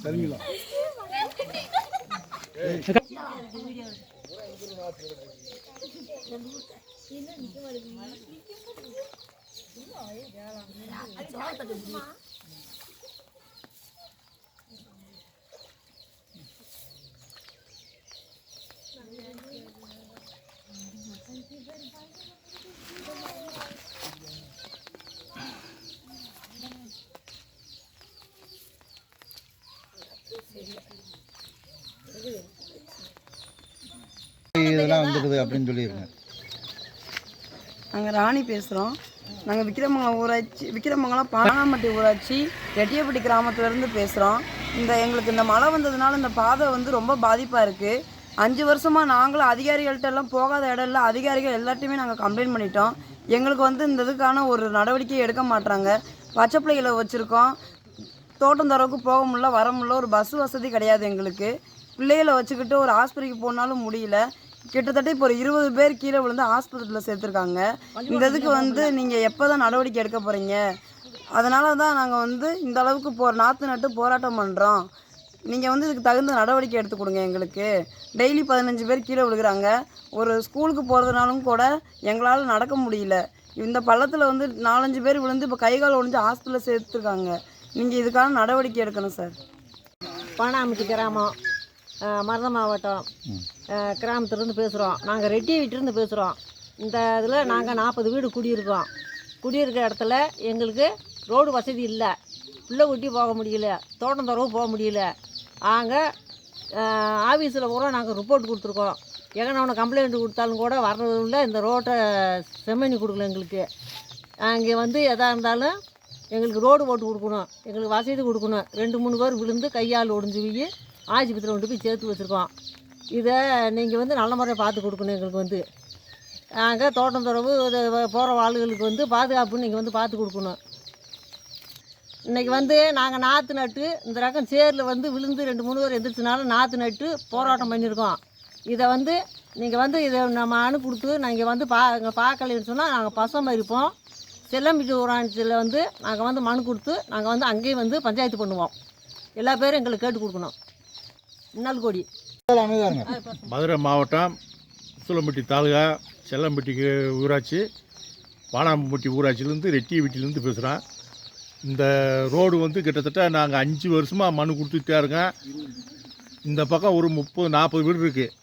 தருமிலாம் இதெல்லாம் வந்துடுது அப்படின்னு சொல்லியிருங்க. நாங்கள் ராணி பேசுகிறோம். நாங்கள் விக்கிரமங்கலம் பானாம்பட்டி ஊராட்சி ரெட்டியப்பட்டி கிராமத்துலேருந்து பேசுகிறோம். எங்களுக்கு இந்த மழை வந்ததுனால இந்த பாதை ரொம்ப பாதிப்பாக இருக்குது. 5 வருஷமாக நாங்களும் அதிகாரிகள்கிட்ட எல்லாம் போகாத இடம் இல்லை, அதிகாரிகள் எல்லாத்தையுமே நாங்கள் கம்ப்ளைண்ட் பண்ணிட்டோம். எங்களுக்கு இந்த இதுக்கான ஒரு நடவடிக்கை எடுக்க மாட்டாங்க. பச்சை பிள்ளைகளை வச்சுருக்கோம், தோட்டம் தரவுக்கு போக முடியல, வர முடியல, ஒரு பஸ் வசதி கிடையாது. எங்களுக்கு பிள்ளைகளை வச்சுக்கிட்டு ஒரு ஆஸ்பத்திரிக்கு போனாலும் முடியல. கிட்டத்தட்ட இப்போ ஒரு 20 பேர் கீழே விழுந்து ஆஸ்பத்திரியில் சேர்த்துருக்காங்க. இந்த இதுக்கு நீங்கள் எப்போ தான் நடவடிக்கை எடுக்க போகிறீங்க? அதனால தான் நாங்கள் இந்த அளவுக்கு நாற்று நட்டு போராட்டம் பண்ணுறோம். நீங்கள் இதுக்கு தகுந்த நடவடிக்கை எடுத்து கொடுங்க. எங்களுக்கு டெய்லி 15 பேர் கீழே விழுகிறாங்க. ஒரு ஸ்கூலுக்கு போகிறதுனாலும் கூட எங்களால் நடக்க முடியல. இந்த பள்ளத்தில் 4-5 பேர் விழுந்து இப்போ கைகால் ஒடிஞ்சு ஹாஸ்பிட்டலில் சேர்த்துருக்காங்க. நீங்கள் இதுக்கான நடவடிக்கை எடுக்கணும் சார். பானாம்பட்டி கிராமம், மருத மாவட்டம் கிராமத்துலேருந்து பேசுகிறோம். நாங்கள் ரெட்டி வீட்டிலேருந்து பேசுகிறோம். இந்த இதில் நாங்கள் 40 வீடு குடியிருக்கோம். குடியிருக்கிற இடத்துல எங்களுக்கு ரோடு வசதி இல்லை, பிள்ளை ஒட்டி போக முடியல, தோட்டம் துறவு போக முடியல. நாங்கள் ஆஃபீஸில் கூட நாங்கள் ரிப்போர்ட் கொடுத்துருக்கோம். எங்கன கம்ப்ளைண்ட் கொடுத்தாலும் கூட வர்றதில்ல. இந்த ரோட்டை செம்மணி கொடுக்கல எங்களுக்கு. அங்கே எதாக இருந்தாலும் எங்களுக்கு ரோடு போட்டு கொடுக்கணும், எங்களுக்கு வசதி கொடுக்கணும். 2-3 பேர் விழுந்து கையால் ஒடிஞ்சு போய் ஆஸ்பத்திரியில் கொண்டு போய் சேர்த்து வச்சுருக்கோம். இதை நீங்கள் நல்ல முறையாக பார்த்து கொடுக்கணும். எங்களுக்கு நாங்கள் தோட்டம் துறவு போகிற ஆளுகளுக்கு பாதுகாப்புன்னு நீங்கள் பார்த்து கொடுக்கணும். இன்றைக்கி நாங்கள் நாற்று நட்டு இந்த ரகம் சேரில் விழுந்து 2-3 பேர் எந்திரிச்சனால நாற்று நட்டு போராட்டம் பண்ணியிருக்கோம். இதை நீங்கள் இதை நம்ம அணு கொடுத்து நாங்கள் இங்கே பார்க்கலன்னு சொன்னால் நாங்கள் பசம் இருப்போம். செல்லம்பிட்டி ஊராட்சியில் நாங்கள் மனு கொடுத்து நாங்கள் அங்கேயும் பஞ்சாயத்து பண்ணுவோம். எல்லா பேரும் எங்களுக்கு கேட்டு கொடுக்கணும். இன்னல் கோடி. மதுரை மாவட்டம் உசிலம்பட்டி தாலுகா செல்லம்பட்டி ஊராட்சி பானாம்பட்டி ஊராட்சியிலேருந்து ரெட்டியப்பட்டியிலேருந்து பேசுகிறேன். இந்த ரோடு கிட்டத்தட்ட நாங்கள் 5 வருஷமாக மனு கொடுத்துட்டே இருக்கோம். இந்த பக்கம் ஒரு 30-40 வீடு இருக்குது.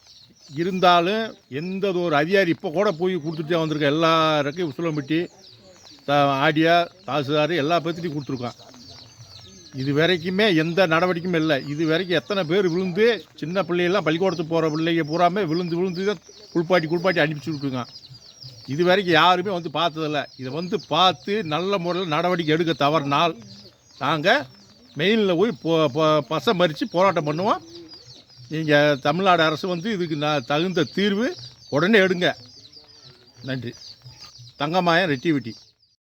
இருந்தாலும் எந்த ஒரு அதிகாரி இப்போ கூட போய் கொடுத்துட்டே வந்திருக்கேன். எல்லாருக்கும் உசிலம்பட்டி ஆடியா தாசில்தார் எல்லா பேர்த்திட்டையும் கொடுத்துருக்கோம். இது வரைக்குமே எந்த நடவடிக்கையும் இல்லை. இது வரைக்கும் எத்தனை பேர் விழுந்து சின்ன பிள்ளைகள்லாம் பள்ளிக்கூடத்துக்கு போகிற பிள்ளைங்க பூராமே விழுந்து தான் குளிப்பாட்டி அனுப்பிச்சி விட்டுருங்க. இது வரைக்கும் யாருமே பார்த்ததில்லை. இதை பார்த்து நல்ல முறையில் நடவடிக்கை எடுக்க தவறினால் நாங்கள் மெயினில் போய் பசை மறித்து போராட்டம் பண்ணுவோம். நீங்கள் தமிழ்நாடு அரசு வந்து இதுக்கு தகுந்த தீர்வு உடனே எடுங்க. நன்றி. தங்கமாயன் ரெட்டிவிட்டி.